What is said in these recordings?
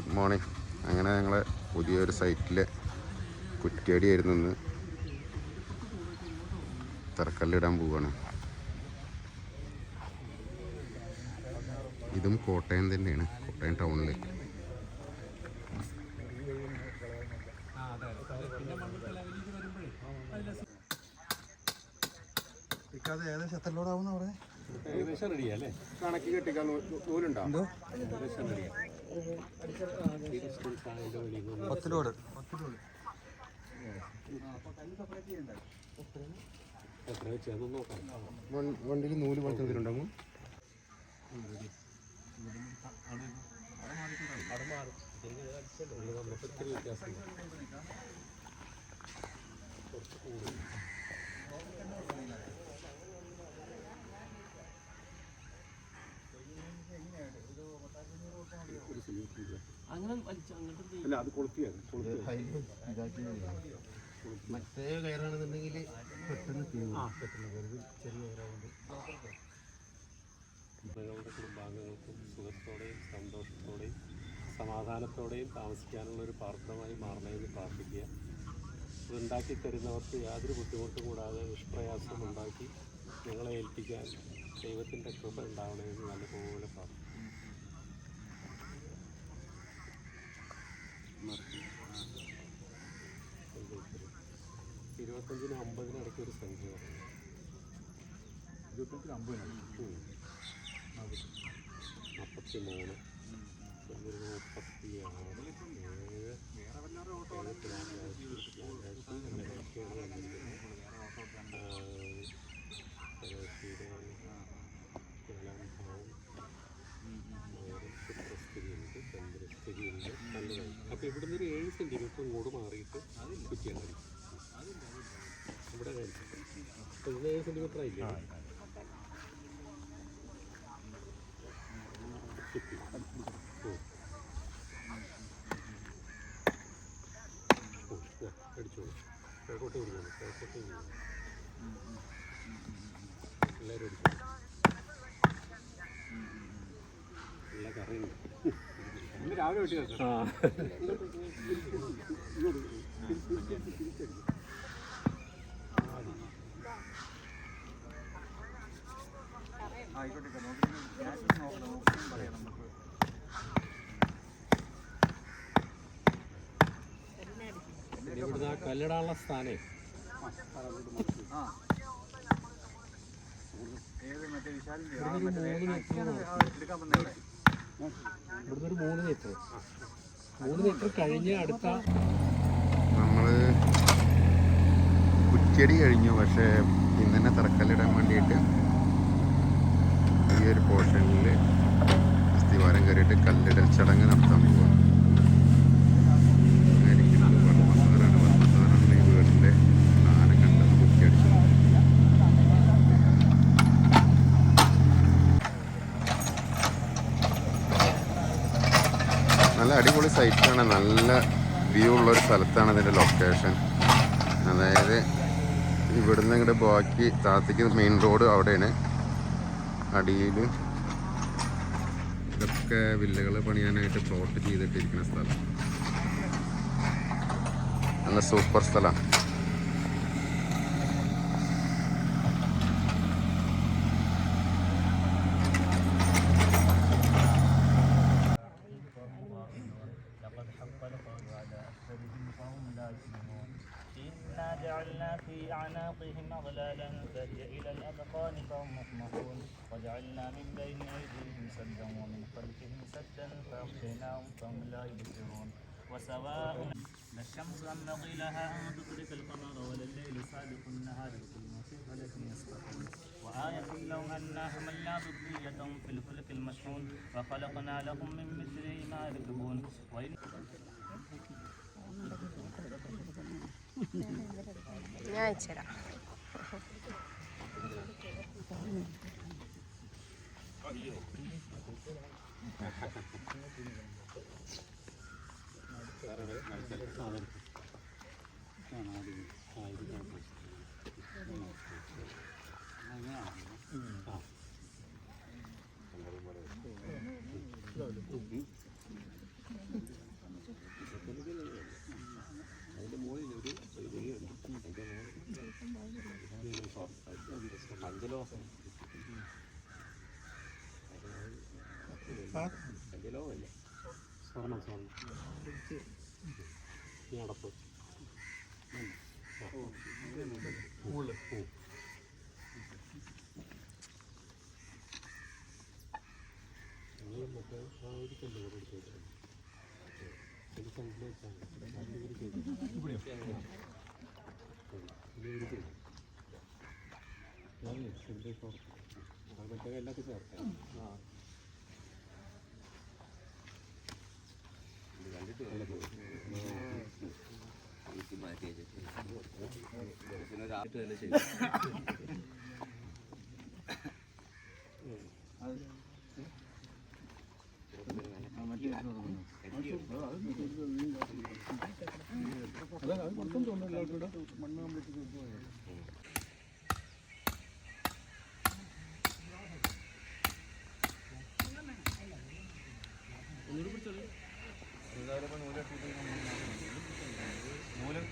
Good morning. അങ്ങനെ ഞങ്ങൾ പുതിയൊരു സൈറ്റിൽ കുറ്റ്യാടിയായിരുന്നു ഇന്ന്. തറക്കല്ലിടാൻ പോവുകയാണ്. ഇതും കോട്ടയം തന്നെയാണ്, കോട്ടയം ടൗണിൽ. ഏകദേശം എത്ര ലോഡാവുന്ന പറഞ്ഞേ? ഏകദേശം റെഡിയല്ലേ? കണക്ക് കെട്ടിക്കാൻ നൂലുണ്ടോ? ഏകദേശം റെഡിയാണ്. 10 ലോഡ്. എത്ര വെച്ചത് നോക്കാം. വണ്ടിയിൽ നൂല് വളർത്തുന്നുണ്ടാകും. ഒത്തിരി വ്യത്യാസം. അല്ല, അത് കൊളുത്തിയാണ്. മറ്റേ കയറാണെന്നുണ്ടെങ്കിൽ പെട്ടെന്ന് ചെറിയ നിങ്ങളുടെ കുടുംബാംഗങ്ങൾക്കും സുഖത്തോടെയും സന്തോഷത്തോടെയും സമാധാനത്തോടെയും താമസിക്കാനുള്ളൊരു പാർപ്പിടമായി മാറണമെന്ന് പ്രാർത്ഥിക്കുക. ഇതുണ്ടാക്കി തരുന്നവർക്ക് യാതൊരു ബുദ്ധിമുട്ടും കൂടാതെ നിഷ്പ്രയാസം ഉണ്ടാക്കി നിങ്ങളെ ഏൽപ്പിക്കാൻ ദൈവത്തിൻ്റെ കൃപ ഉണ്ടാവണമെന്ന് നല്ലപോലെ പ്രാർത്ഥിക്കും. 25-നും 50-നും ഇടയ്ക്ക് ഒരു സംഖ്യ പറഞ്ഞു. 25-നും 50-നും 43, അപ്പോൾ ഇവിടുന്ന് ഒരു 7 സെൻറ്റിമീറ്റർ ഇങ്ങോട്ട് മാറിയിട്ട് കുറ്റിയാണ് ഇവിടെ കഴിച്ചിട്ട്. അപ്പോൾ ഇതിന് 7 സെൻറ്റിമീറ്റർ ആയില്ലേ? അടിച്ചോളൂ. കിഴക്കോട്ട് പിടിക്കണം, കിഴക്കോട്ട് പിടിക്കണം. എല്ലാവരും അടിച്ചോളൂ. നല്ല കറിയുണ്ട്. ഇന്ന് രാവിലെ വെട്ടി വെക്കാം. ഇവിടുന്ന് ആ കല്ലിടാനുള്ള സ്ഥാനേ ഇവിടുന്ന് ഒരു 3 മീറ്റർ കഴിഞ്ഞ് അടുത്ത നമ്മൾ കുറ്റ്യാടി കഴിഞ്ഞു. പക്ഷേ ഇന്ന് തന്നെ തറക്കല്ലിടാൻ വേണ്ടിയിട്ട് ഈ ഒരു പോർഷനിൽ അസ്ഥിവാരം കയറിയിട്ട് കല്ലിടൽ ചടങ്ങ് നടത്താൻ പോവുകയാണ്. വർമ്മസാറാണ് ഈ വീടിൻ്റെ സ്ഥാനം കണ്ടത്. കുറ്റ്യാടി നല്ല അടിപൊളി സൈറ്റാണ്. നല്ല വ്യൂ ഉള്ളൊരു സ്ഥലത്താണ് ഇതിൻ്റെ ലൊക്കേഷൻ. അതായത് ഇവിടുന്ന് ഇങ്ങോട്ട് ബാക്കി താഴത്തേക്ക് മെയിൻ റോഡ് അവിടെയാണ്. അടിയിൽ ഇതൊക്കെ വില്ലകൾ പണിയാനായിട്ട് പ്ലോട്ട് ചെയ്തിട്ടിരിക്കുന്ന സ്ഥലം. നല്ല സൂപ്പർ സ്ഥലമാണ്. جعلنا في أعناقهم أغلالا فهي إلى الأذقان فهم مقمحون وجعلنا من بين أيديهم سدا ومن خلفهم سدا فأغشيناهم فهم لا يبصرون وسواء لا الشمس ينبغي لها أن تدرك القمر ولا الليل سابق النهار وكل في فلك يسبحون وآية لهم أنا حملنا ذريتهم في الفلك المشحون وخلقنا لهم من مثله ما يركبون ഞാൻ അയച്ചുതരാം. ഈ അടപ്പ് എല്ലാത്തിൽ ചേർക്കാം.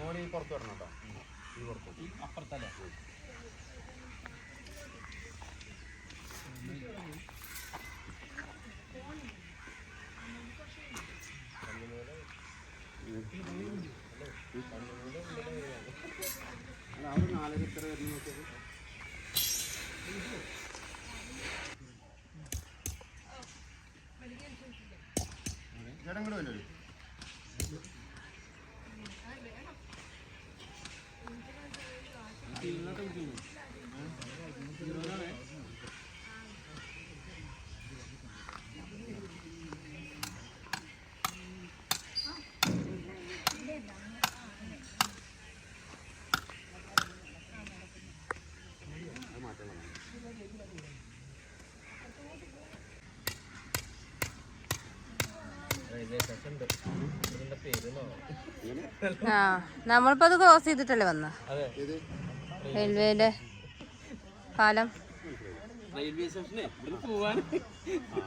നൂല് പുറത്ത് വരണം കേട്ടോ. ഈ പുറത്ത് അപ്പുറത്തല്ലേ അവിടെ 4 ഇത്ര വരുന്ന നോക്കിയത് ചേട്ടൻ വരും. ആ നമ്മളിപ്പോ അത് ക്രോസ് ചെയ്തിട്ടല്ലേ വന്ന റെയിൽവേയിലെ പാലം. റെയിൽവേ സ്റ്റേഷനെ ഇവിടുന്ന് പോവാൻ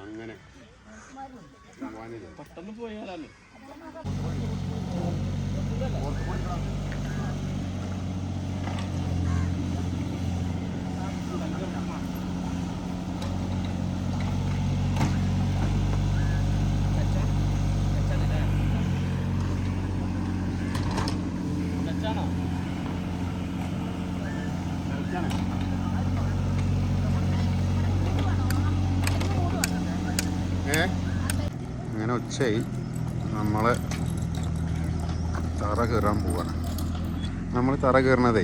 അങ്ങനെ പെട്ടെന്ന് പോയാലാണ്. അങ്ങനെ ഉച്ചയായി. നമ്മൾ തറ കയറാൻ പോവാണ്. നമ്മൾ തറ കയറുന്നതേ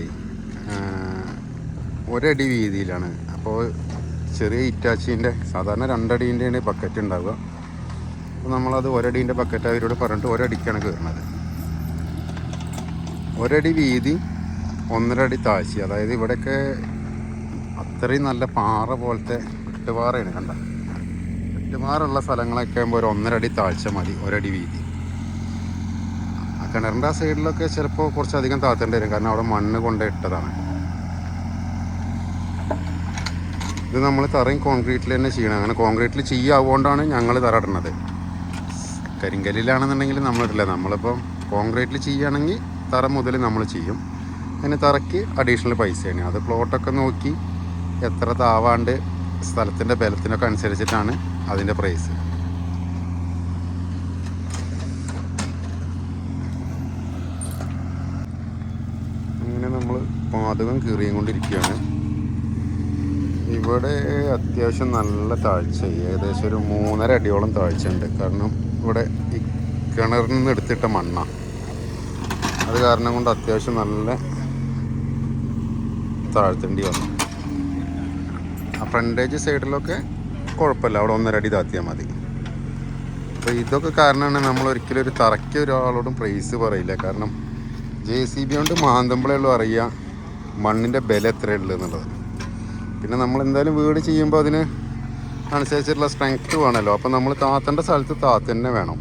ഒരടി വീതിയിലാണ്. അപ്പോൾ ചെറിയ ഇറ്റാച്ചീൻ്റെ സാധാരണ 2 അടീൻ്റെയാണ് ബക്കറ്റ് ഉണ്ടാവുക. അപ്പോൾ നമ്മളത് ഒരടീൻ്റെ ബക്കറ്റ് അവരോട് പറഞ്ഞിട്ട് ഒരടിക്കാണ് കയറുന്നത്. ഒരടി വീതി 1.5 അടി താഴ്ച. അതായത് ഇവിടെയൊക്കെ അത്രയും നല്ല പാറ പോലത്തെ വെട്ടുപാറയാണ്. കണ്ട വെട്ടുപാറുള്ള സ്ഥലങ്ങളൊക്കെ ആകുമ്പോൾ ഒരു 1.5 അടി താഴ്ച മതി, ഒരടി വീതി. ആ കിണറിൻ്റെ ആ സൈഡിലൊക്കെ ചിലപ്പോൾ കുറച്ചധികം താഴ്ത്തേണ്ടി വരും, കാരണം അവിടെ മണ്ണ് കൊണ്ട് ഇട്ടതാണ്. ഇത് നമ്മൾ തറയും കോൺക്രീറ്റിൽ തന്നെ ചെയ്യണം. അങ്ങനെ കോൺക്രീറ്റിൽ ചെയ്യാവുകൊണ്ടാണ് ഞങ്ങൾ തറ ഇടുന്നത്. കരിങ്കല്ലിലാണെന്നുണ്ടെങ്കിൽ നമ്മളിടില്ല. നമ്മളിപ്പോൾ കോൺക്രീറ്റിൽ ചെയ്യുകയാണെങ്കിൽ തറ മുതൽ നമ്മൾ ചെയ്യും. അതിന് തറയ്ക്ക് അഡീഷണൽ പൈസയാണ്. അത് പ്ലോട്ടൊക്കെ നോക്കി എത്ര താവാണ്ട് സ്ഥലത്തിൻ്റെ ബലത്തിനൊക്കെ അനുസരിച്ചിട്ടാണ് അതിൻ്റെ പ്രൈസ്. അങ്ങനെ നമ്മൾ പാതകം കീറിയും കൊണ്ടിരിക്കുകയാണ്. ഇവിടെ അത്യാവശ്യം നല്ല താഴ്ച, ഏകദേശം ഒരു 3.5 അടിയോളം താഴ്ചയുണ്ട്. കാരണം ഇവിടെ ഈ കിണറിൽ നിന്ന് എടുത്തിട്ട മണ്ണാണ്. അത് കാരണം കൊണ്ട് അത്യാവശ്യം നല്ല താഴ്ത്തേണ്ടി വന്നു. ആ ഫ്രണ്ടേജ് സൈഡിലൊക്കെ കുഴപ്പമില്ല, അവിടെ 1.5 അടി താത്തിയാൽ മതി. അപ്പോൾ ഇതൊക്കെ കാരണമാണ് നമ്മൾ ഒരിക്കലും ഒരു തറയ്ക്ക് ഒരാളോടും പ്രൈസ് പറയില്ല. കാരണം JCB കൊണ്ട് മാന്തമ്പളയുള്ളൂ അറിയുക മണ്ണിൻ്റെ ബലം എത്രയുള്ളൂ എന്നുള്ളത്. പിന്നെ നമ്മൾ എന്തായാലും വീട് ചെയ്യുമ്പോൾ അതിന് അനുസരിച്ചിട്ടുള്ള സ്ട്രെങ്ത്ത് വേണമല്ലോ. അപ്പോൾ നമ്മൾ താത്തേണ്ട സ്ഥലത്ത് താത്ത തന്നെ വേണം.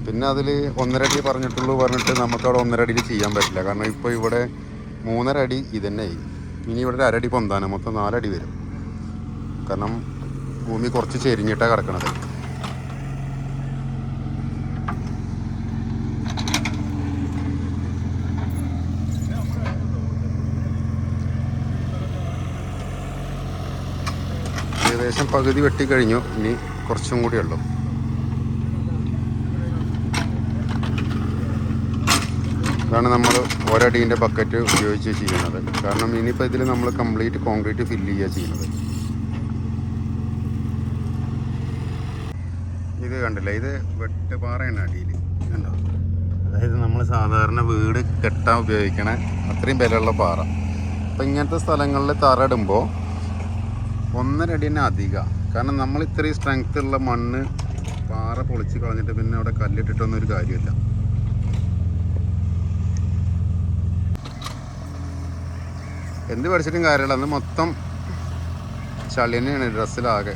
പിന്നെ അതിൽ 1.5 അടി പറഞ്ഞിട്ട് നമുക്കവിടെ 1.5 അടിയിൽ ചെയ്യാൻ പറ്റില്ല. കാരണം ഇപ്പോൾ ഇവിടെ 3.5 അടി ഇതന്നെ ആയി. ഇനി ഇവിടെ 1.5 അടി പൊന്താനും മൊത്തം 4 അടി വരും. കാരണം ഭൂമി കുറച്ച് ചെരിഞ്ഞിട്ടാണ് കിടക്കണത്. ഏകദേശം പകുതി വെട്ടിക്കഴിഞ്ഞു, ഇനി കുറച്ചും കൂടി ഉള്ളൂ. ഇതാണ് നമ്മൾ ഒരടീൻ്റെ ബക്കറ്റ് ഉപയോഗിച്ച് ചെയ്യുന്നത്. കാരണം ഇനിയിപ്പോൾ ഇതിൽ നമ്മൾ കംപ്ലീറ്റ് കോൺക്രീറ്റ് ഫില്ല് ചെയ്യുക ചെയ്യുന്നത്. ഇത് കണ്ടില്ല, ഇത് വെട്ടുപാറയാണ് അടിയിൽ കണ്ടോ. അതായത് നമ്മൾ സാധാരണ വീട് കെട്ടാൻ ഉപയോഗിക്കണ അത്രയും ബലമുള്ള പാറ. അപ്പം ഇങ്ങനത്തെ സ്ഥലങ്ങളിൽ തറയിടുമ്പോൾ 1.5 അടി തന്നെ അധികമാണ്. കാരണം നമ്മൾ ഇത്രയും സ്ട്രെങ്ത് ഉള്ള മണ്ണ് പാറ പൊളിച്ച് കളഞ്ഞിട്ട് പിന്നെ അവിടെ കല്ലിട്ടിട്ടൊന്നും ഒരു കാര്യമില്ല. എന്ത് പഠിച്ചിട്ടും കാര്യമില്ല, അന്ന് മൊത്തം ചളി തന്നെയാണ് ഡ്രസ്സിലാകെ.